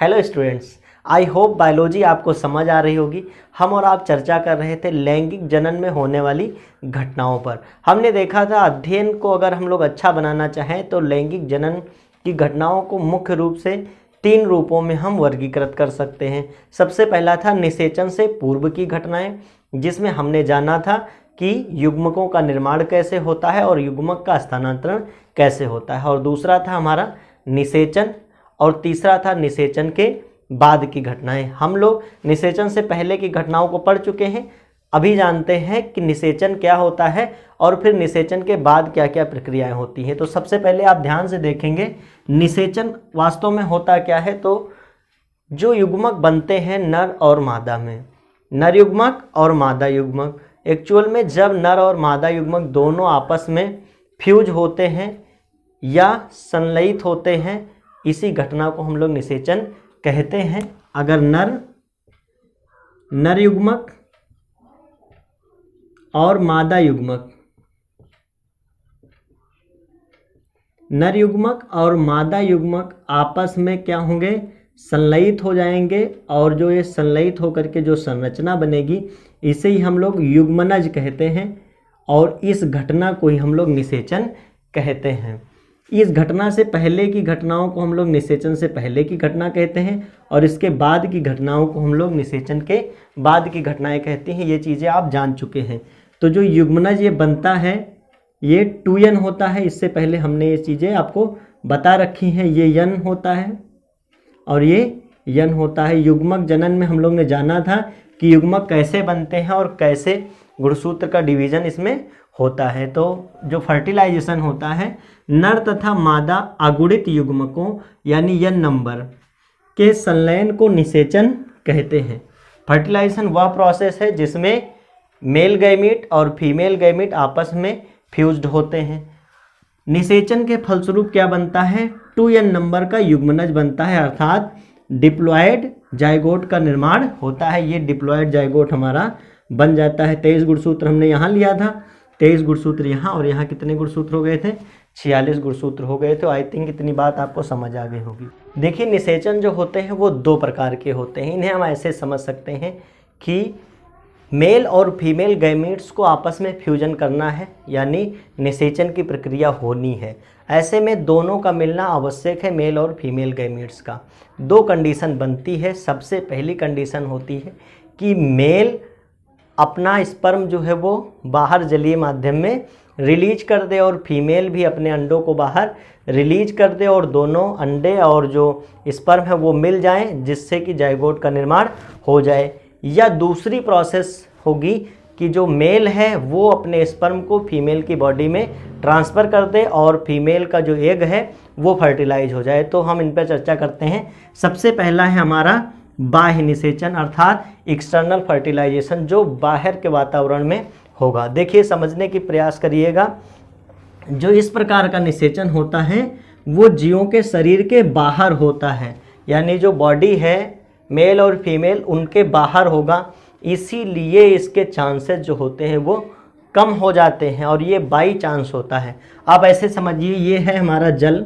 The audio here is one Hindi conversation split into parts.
Hello students, I hope biology आपको समझ आ रही होगी। हम और आप चर्चा कर रहे थे लैंगिक जनन में होने वाली घटनाओं पर। हमने देखा था अध्ययन को अगर हम लोग अच्छा बनाना चाहें तो लैंगिक जनन की घटनाओं को मुख्य रूप से 3 रूपों में हम वर्गीकृत कर सकते हैं। सबसे पहला था निषेचन से पूर्व की घटनाएं, जिसमें हमने जाना था कि युग्मकों का निर्माण कैसे होता है और युग्मक का स्थानांतरण कैसे होता है। और दूसरा था हमारा निषेचन और तीसरा था निषेचन के बाद की घटनाएं। हम लोग निषेचन से पहले की घटनाओं को पढ़ चुके हैं। अभी जानते हैं कि निषेचन क्या होता है और फिर निषेचन के बाद क्या क्या प्रक्रियाएं होती हैं। तो सबसे पहले आप ध्यान से देखेंगे निषेचन वास्तव में होता क्या है। तो जो युग्मक बनते हैं नर और मादा में, नर युग्मक और मादा युग्मक, एक्चुअल में जब नर और मादा युग्मक दोनों आपस में फ्यूज होते हैं या संलयित होते हैं, इसी घटना को हम लोग निषेचन कहते हैं। अगर नर युग्मक और मादा युग्मक, नर युग्मक और मादा युग्मक आपस में क्या होंगे, संलयित हो जाएंगे और जो ये संलयित होकर के जो संरचना बनेगी इसे ही हम लोग युग्मनज कहते हैं और इस घटना को ही हम लोग निषेचन कहते हैं। इस घटना से पहले की घटनाओं को हम लोग निषेचन से पहले की घटना कहते हैं और इसके बाद की घटनाओं को हम लोग निषेचन के बाद की घटनाएं कहते हैं। ये चीज़ें आप जान चुके हैं। तो जो युग्मनज ये बनता है ये 2n होता है। इससे पहले हमने ये चीज़ें आपको बता रखी हैं। ये n होता है और ये n होता है। युग्मक जनन में हम लोग ने जाना था कि युग्मक कैसे बनते हैं और कैसे गुणसूत्र का डिवीजन इसमें होता है। तो जो फर्टिलाइजेशन होता है नर तथा मादा अगुणित युग्मकों यानी n नंबर के संलयन को निषेचन कहते हैं। फर्टिलाइजेशन वह प्रोसेस है जिसमें मेल गैमीट और फीमेल गैमीट आपस में फ्यूज्ड होते हैं। निषेचन के फलस्वरूप क्या बनता है, 2n नंबर का युग्मनज बनता है, अर्थात डिप्लॉयड जाइगोट का निर्माण होता है। ये डिप्लॉयड जाइगोट हमारा बन जाता है। 23 गुणसूत्र हमने यहाँ लिया था, 23 गुणसूत्र यहाँ, और यहाँ कितने गुणसूत्र हो गए थे, 46 गुणसूत्र हो गए थे। आई थिंक इतनी बात आपको समझ आ गई होगी। देखिए निषेचन जो होते हैं वो 2 प्रकार के होते हैं। इन्हें हम ऐसे समझ सकते हैं कि मेल और फीमेल गैमीट्स को आपस में फ्यूजन करना है, यानी निषेचन की प्रक्रिया होनी है। ऐसे में दोनों का मिलना आवश्यक है, मेल और फीमेल गैमीट्स का। 2 कंडीशन बनती है। सबसे पहली कंडीशन होती है कि मेल अपना स्पर्म जो है वो बाहर जलीय माध्यम में रिलीज कर दे और फीमेल भी अपने अंडों को बाहर रिलीज कर दे और दोनों अंडे और जो स्पर्म है वो मिल जाएं, जिससे कि जाइगोट का निर्माण हो जाए। या दूसरी प्रोसेस होगी कि जो मेल है वो अपने स्पर्म को फीमेल की बॉडी में ट्रांसफ़र कर दे और फीमेल का जो एग है वो फर्टिलाइज हो जाए। तो हम इन पर चर्चा करते हैं। सबसे पहला है हमारा बाह्य निषेचन, अर्थात एक्सटर्नल फर्टिलाइजेशन, जो बाहर के वातावरण में होगा। देखिए समझने की प्रयास करिएगा। जो इस प्रकार का निषेचन होता है वो जीवों के शरीर के बाहर होता है, यानी जो बॉडी है मेल और फीमेल उनके बाहर होगा। इसीलिए इसके चांसेस जो होते हैं वो कम हो जाते हैं और ये बाई चांस होता है। आप ऐसे समझिए ये है हमारा जल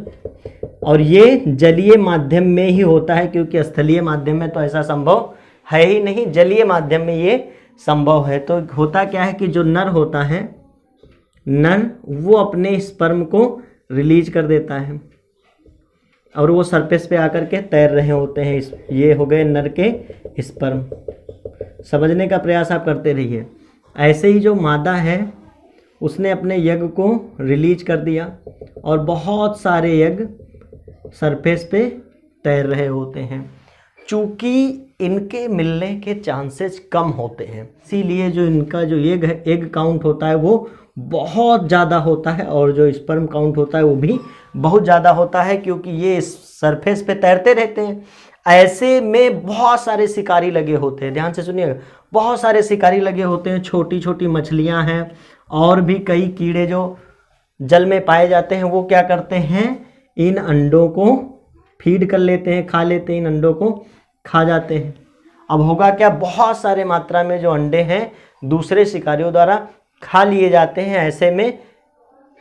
और ये जलीय माध्यम में ही होता है, क्योंकि स्थलीय माध्यम में तो ऐसा संभव है ही नहीं, जलीय माध्यम में ये संभव है। तो होता क्या है कि जो नर होता है, नर वो अपने स्पर्म को रिलीज कर देता है और वो सरफेस पे आकर के तैर रहे होते हैं। ये हो गए नर के स्पर्म। समझने का प्रयास आप करते रहिए। ऐसे ही जो मादा है उसने अपने यज्ञ को रिलीज कर दिया और बहुत सारे यज्ञ सरफेस पे तैर रहे होते हैं। चूँकि इनके मिलने के चांसेस कम होते हैं, इसीलिए जो इनका जो एग है, एग काउंट होता है वो बहुत ज़्यादा होता है और जो स्पर्म काउंट होता है वो भी बहुत ज़्यादा होता है, क्योंकि ये सरफेस पे तैरते रहते हैं। ऐसे में बहुत सारे शिकारी लगे होते हैं। ध्यान से सुनिएगा, बहुत सारे शिकारी लगे होते हैं। छोटी छोटी मछलियाँ हैं और भी कई कीड़े जो जल में पाए जाते हैं, वो क्या करते हैं, इन अंडों को फीड कर लेते हैं, खा लेते हैं, इन अंडों को खा जाते हैं। अब होगा क्या, बहुत सारे मात्रा में जो अंडे हैं दूसरे शिकारियों द्वारा खा लिए जाते हैं। ऐसे में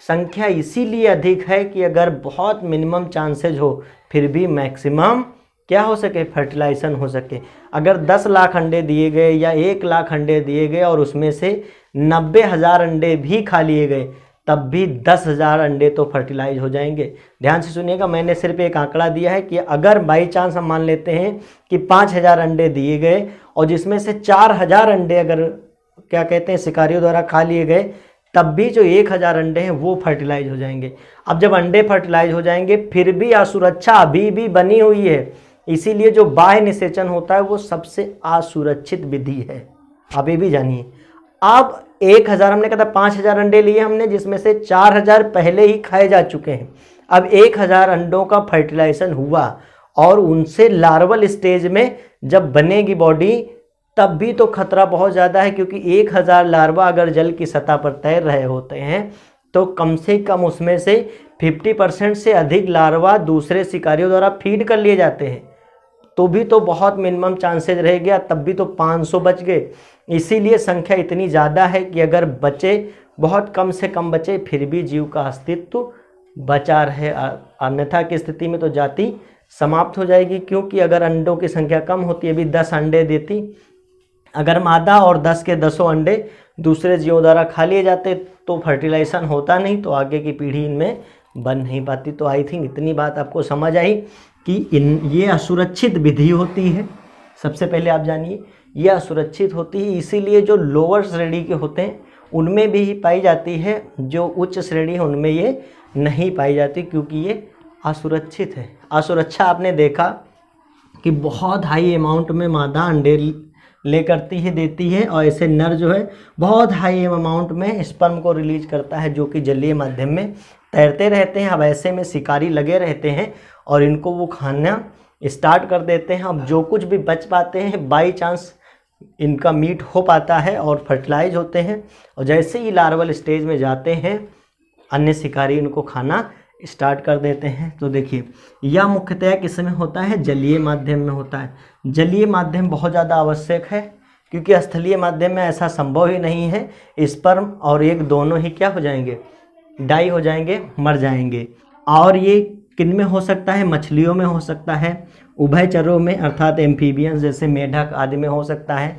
संख्या इसीलिए अधिक है कि अगर बहुत मिनिमम चांसेज हो फिर भी मैक्सिमम क्या हो सके, फर्टिलाइजेशन हो सके। अगर 10 लाख अंडे दिए गए या 1 लाख अंडे दिए गए और उसमें से 90,000 अंडे भी खा लिए गए, तब भी 10,000 अंडे तो फर्टिलाइज हो जाएंगे। ध्यान से सुनिएगा, मैंने सिर्फ एक आंकड़ा दिया है कि अगर बाई चांस हम मान लेते हैं कि 5,000 अंडे दिए गए और जिसमें से 4,000 अंडे अगर क्या कहते हैं शिकारियों द्वारा खा लिए गए, तब भी जो 1,000 अंडे हैं वो फर्टिलाइज हो जाएंगे। अब जब अंडे फर्टिलाइज हो जाएंगे फिर भी असुरक्षा अभी भी बनी हुई है, इसीलिए जो बाह्य निषेचन होता है वो सबसे असुरक्षित विधि है, अभी भी जानिए। अब 1,000 हमने कहा था 5,000 अंडे लिए हमने, जिसमें से 4,000 पहले ही खाए जा चुके हैं। अब 1,000 अंडों का फर्टिलाइजेशन हुआ और उनसे लार्वल स्टेज में जब बनेगी बॉडी, तब भी तो खतरा बहुत ज़्यादा है, क्योंकि 1,000 लार्वा अगर जल की सतह पर तैर रहे होते हैं तो कम से कम उसमें से 50% से अधिक लार्वा दूसरे शिकारियों द्वारा फीड कर लिए जाते हैं, तो भी तो बहुत मिनिमम चांसेज रह गया, तब भी तो 500 बच गए। इसीलिए संख्या इतनी ज़्यादा है कि अगर बचे बहुत कम से कम बचे फिर भी जीव का अस्तित्व बचा रहे, अन्यथा की स्थिति में तो जाति समाप्त हो जाएगी। क्योंकि अगर अंडों की संख्या कम होती है, अभी 10 अंडे देती, अगर मादा और 10 के 10 अंडे दूसरे जीवों द्वारा खा लिए जाते तो फर्टिलाइजेशन होता नहीं, तो आगे की पीढ़ी इनमें बन नहीं पाती। तो आई थिंक इतनी बात आपको समझ आई कि ये असुरक्षित विधि होती है। सबसे पहले आप जानिए ये असुरक्षित होती है, इसीलिए जो लोअर श्रेणी के होते हैं उनमें भी पाई जाती है, जो उच्च श्रेणी है उनमें ये नहीं पाई जाती, क्योंकि ये असुरक्षित है। असुरक्षा आपने देखा कि बहुत हाई अमाउंट में मादा अंडे ले करती है, देती है, और ऐसे नर जो है बहुत हाई अमाउंट में स्पर्म को रिलीज करता है, जो कि जलीय माध्यम में तैरते रहते हैं। अब ऐसे में शिकारी लगे रहते हैं और इनको वो खाना स्टार्ट कर देते हैं। अब जो कुछ भी बच पाते हैं बाई चांस इनका मीट हो पाता है और फर्टिलाइज होते हैं, और जैसे ही लार्वल स्टेज में जाते हैं अन्य शिकारी इनको खाना स्टार्ट कर देते हैं। तो देखिए यह मुख्यतः किस में होता है, जलीय माध्यम में होता है। जलीय माध्यम बहुत ज़्यादा आवश्यक है, क्योंकि स्थलीय माध्यम में ऐसा संभव ही नहीं है, स्पर्म और एग दोनों ही क्या हो जाएंगे, डाई हो जाएंगे, मर जाएंगे। और ये किन में हो सकता है, मछलियों में हो सकता है, उभयचरों में अर्थात एम्फीबियंस जैसे मेढक आदि में हो सकता है,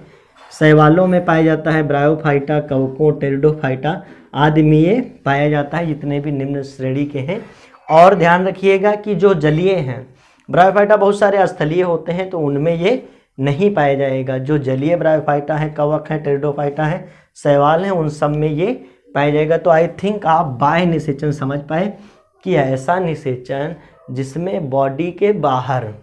शैवालों में पाया जाता है, ब्रायोफाइटा, कवकों, टेरिडोफाइटा आदि में ये पाया जाता है, जितने भी निम्न श्रेणी के हैं। और ध्यान रखिएगा कि जो जलीय हैं, ब्रायोफाइटा बहुत सारे स्थलीय होते हैं तो उनमें ये नहीं पाया जाएगा। जो जलीय ब्रायोफाइटा है, कवक है, टेरिडोफाइटा है, शैवाल हैं, उन सब में ये पाया जाएगा। तो आई थिंक आप बाह्य निषेचन समझ पाए कि ऐसा निषेचन जिसमें बॉडी के बाहर,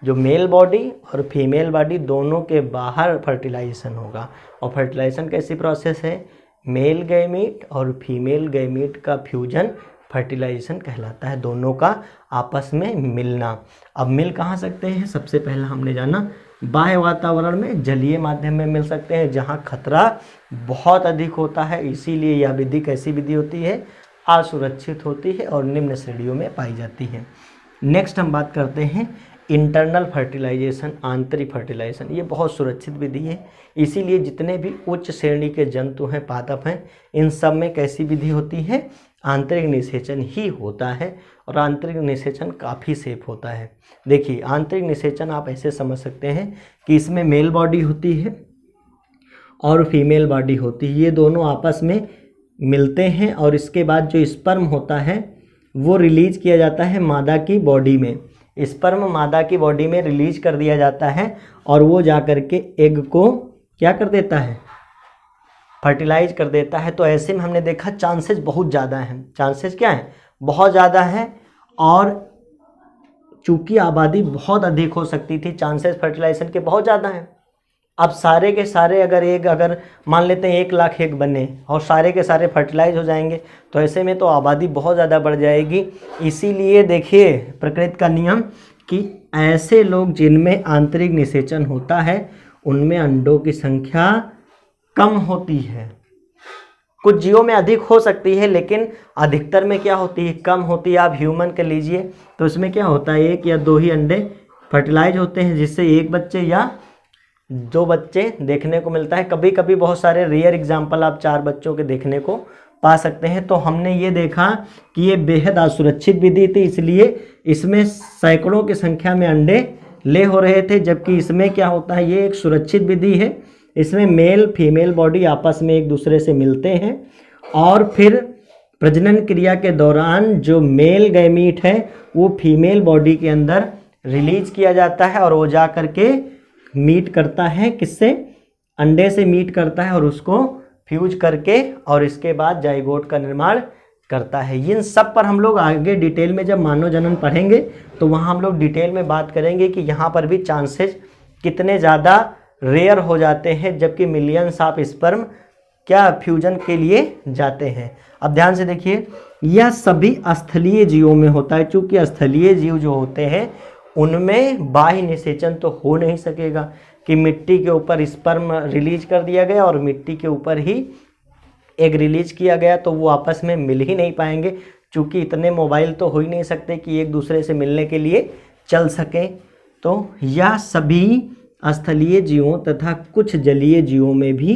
जो मेल बॉडी और फीमेल बॉडी दोनों के बाहर फर्टिलाइजेशन होगा। और फर्टिलाइजेशन कैसी प्रोसेस है, मेल गैमीट और फीमेल गैमीट का फ्यूजन फर्टिलाइजेशन कहलाता है, दोनों का आपस में मिलना। अब मिल कहाँ सकते हैं, सबसे पहला हमने जाना बाह्य वातावरण में, जलीय माध्यम में मिल सकते हैं जहाँ खतरा बहुत अधिक होता है। इसीलिए यह विधि कैसी विधि होती है, असुरक्षित होती है और निम्न श्रेणियों में पाई जाती है। नेक्स्ट हम बात करते हैं इंटरनल फर्टिलाइजेशन, आंतरिक फर्टिलाइजेशन। ये बहुत सुरक्षित विधि है, इसीलिए जितने भी उच्च श्रेणी के जंतु हैं, पादप हैं, इन सब में कैसी विधि होती है, आंतरिक निषेचन ही होता है। और आंतरिक निषेचन काफ़ी सेफ होता है। देखिए आंतरिक निषेचन आप ऐसे समझ सकते हैं कि इसमें मेल बॉडी होती है और फीमेल बॉडी होती है, ये दोनों आपस में मिलते हैं और इसके बाद जो स्पर्म होता है वो रिलीज किया जाता है मादा की बॉडी में। स्पर्म मादा की बॉडी में रिलीज कर दिया जाता है और वो जा कर के एग को क्या कर देता है, फर्टिलाइज कर देता है। तो ऐसे में हमने देखा चांसेस बहुत ज़्यादा हैं। चांसेस क्या हैं, बहुत ज़्यादा है, और चूँकि आबादी बहुत अधिक हो सकती थी, चांसेस फर्टिलाइजेशन के बहुत ज़्यादा हैं। अब सारे के सारे अगर मान लेते हैं 1 लाख एग बने और सारे के सारे फर्टिलाइज हो जाएंगे, तो ऐसे में तो आबादी बहुत ज़्यादा बढ़ जाएगी। इसीलिए देखिए प्रकृति का नियम कि ऐसे लोग जिनमें आंतरिक निषेचन होता है उनमें अंडों की संख्या कम होती है। कुछ जीवों में अधिक हो सकती है, लेकिन अधिकतर में क्या होती है, कम होती है। आप ह्यूमन के लीजिए तो इसमें क्या होता है, 1 या 2 ही अंडे फर्टिलाइज होते हैं, जिससे 1 बच्चे या 2 बच्चे देखने को मिलता है। कभी कभी बहुत सारे रेयर एग्जाम्पल आप 4 बच्चों के देखने को पा सकते हैं। तो हमने ये देखा कि ये बेहद असुरक्षित विधि थी, इसलिए इसमें सैकड़ों की संख्या में अंडे ले हो रहे थे, जबकि इसमें क्या होता है, ये एक सुरक्षित विधि है। इसमें मेल फीमेल बॉडी आपस में एक दूसरे से मिलते हैं और फिर प्रजनन क्रिया के दौरान जो मेल गैमीट है वो फीमेल बॉडी के अंदर रिलीज किया जाता है और वो जा करके मीट करता है, किससे, अंडे से मीट करता है और उसको फ्यूज करके और इसके बाद जाइगोट का निर्माण करता है। इन सब पर हम लोग आगे डिटेल में जब मानव जनन पढ़ेंगे तो वहाँ हम लोग डिटेल में बात करेंगे कि यहाँ पर भी चांसेस कितने ज़्यादा रेयर हो जाते हैं, जबकि मिलियंस ऑफ स्पर्म क्या फ्यूजन के लिए जाते हैं। अब ध्यान से देखिए, यह सभी स्थलीय जीवों में होता है। चूँकि स्थलीय जीव जो होते हैं उनमें बाह्य निषेचन तो हो नहीं सकेगा कि मिट्टी के ऊपर स्पर्म रिलीज कर दिया गया और मिट्टी के ऊपर ही एग रिलीज किया गया, तो वो आपस में मिल ही नहीं पाएंगे। चूँकि इतने मोबाइल तो हो ही नहीं सकते कि एक दूसरे से मिलने के लिए चल सकें। तो यह सभी स्थलीय जीवों तथा कुछ जलीय जीवों में भी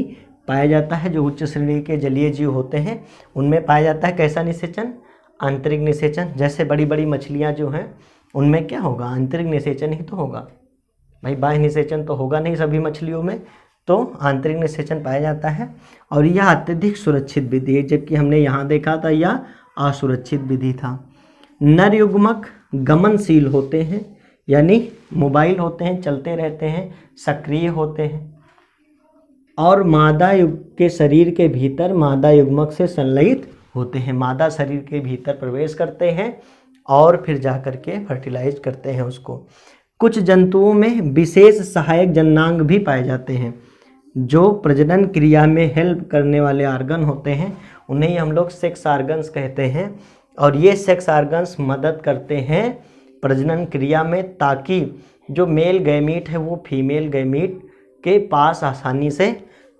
पाया जाता है। जो उच्च श्रेणी के जलीय जीव होते हैं उनमें पाया जाता है कैसा निषेचन, आंतरिक निषेचन। जैसे बड़ी बड़ी मछलियाँ जो हैं उनमें क्या होगा, आंतरिक निषेचन ही तो होगा भाई, बाह्य निषेचन तो होगा नहीं सभी मछलियों में, तो आंतरिक निषेचन पाया जाता है। और यह अत्यधिक सुरक्षित विधि है, जबकि हमने यहाँ देखा था यह असुरक्षित विधि था। नर युग्मक गमनशील होते हैं, यानी मोबाइल होते हैं, चलते रहते हैं, सक्रिय होते हैं और मादा युग के शरीर के भीतर मादा युग्मक से संलयित होते हैं। मादा शरीर के भीतर प्रवेश करते हैं और फिर जा कर के फर्टिलाइज करते हैं उसको। कुछ जंतुओं में विशेष सहायक जननांग भी पाए जाते हैं जो प्रजनन क्रिया में हेल्प करने वाले आर्गन होते हैं, उन्हें हम लोग सेक्स आर्गन्स कहते हैं। और ये सेक्स आर्गन्स मदद करते हैं प्रजनन क्रिया में, ताकि जो मेल गैमीट है वो फीमेल गैमीट के पास आसानी से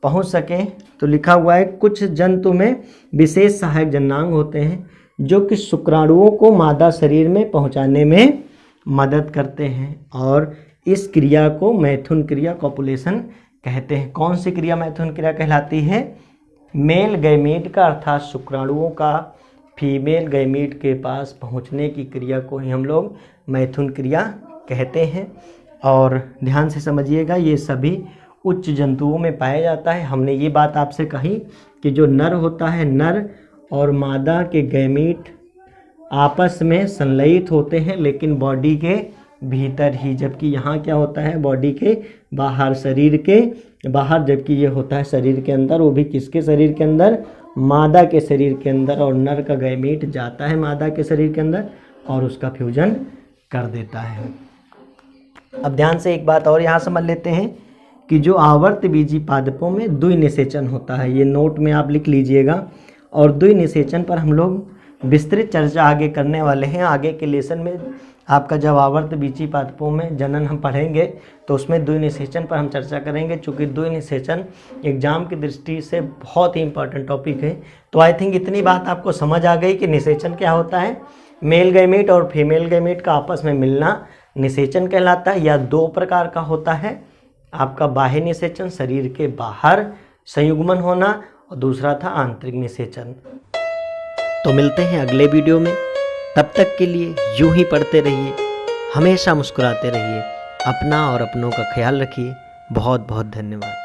पहुंच सकें। तो लिखा हुआ है कुछ जंतु में विशेष सहायक जननांग होते हैं जो कि शुक्राणुओं को मादा शरीर में पहुंचाने में मदद करते हैं और इस क्रिया को मैथुन क्रिया, कॉपुलेशन कहते हैं। कौन सी क्रिया मैथुन क्रिया कहलाती है? मेल गैमीट का अर्थात शुक्राणुओं का फीमेल गैमीट के पास पहुंचने की क्रिया को ही हम लोग मैथुन क्रिया कहते हैं। और ध्यान से समझिएगा, ये सभी उच्च जंतुओं में पाया जाता है। हमने ये बात आपसे कही कि जो नर होता है, नर और मादा के गैमीट आपस में संलयित होते हैं लेकिन बॉडी के भीतर ही, जबकि यहाँ क्या होता है बॉडी के बाहर, शरीर के बाहर, जबकि ये होता है शरीर के अंदर। वो भी किसके शरीर के अंदर? मादा के शरीर के अंदर। और नर का गैमीट जाता है मादा के शरीर के अंदर और उसका फ्यूजन कर देता है। अब ध्यान से एक बात और यहाँ समझ लेते हैं कि जो आवर्त बीजी पादपों में द्वि निषेचन होता है, ये नोट में आप लिख लीजिएगा। और द्वि निषेचन पर हम लोग विस्तृत चर्चा आगे करने वाले हैं। आगे के लेसन में आपका जब आवर्त बीजी पादपों में जनन हम पढ़ेंगे तो उसमें द्वि निषेचन पर हम चर्चा करेंगे, चूँकि द्वि निषेचन एग्जाम की दृष्टि से बहुत ही इंपॉर्टेंट टॉपिक है। तो आई थिंक इतनी बात आपको समझ आ गई कि निषेचन क्या होता है। मेल गैमीट और फीमेल गैमीट का आपस में मिलना निषेचन कहलाता है। या दो प्रकार का होता है, आपका बाह्य निषेचन, शरीर के बाहर संयुग्मन होना, और दूसरा था आंतरिक निषेचन। तो मिलते हैं अगले वीडियो में, तब तक के लिए यूं ही पढ़ते रहिए, हमेशा मुस्कुराते रहिए, अपना और अपनों का ख्याल रखिए। बहुत बहुत धन्यवाद।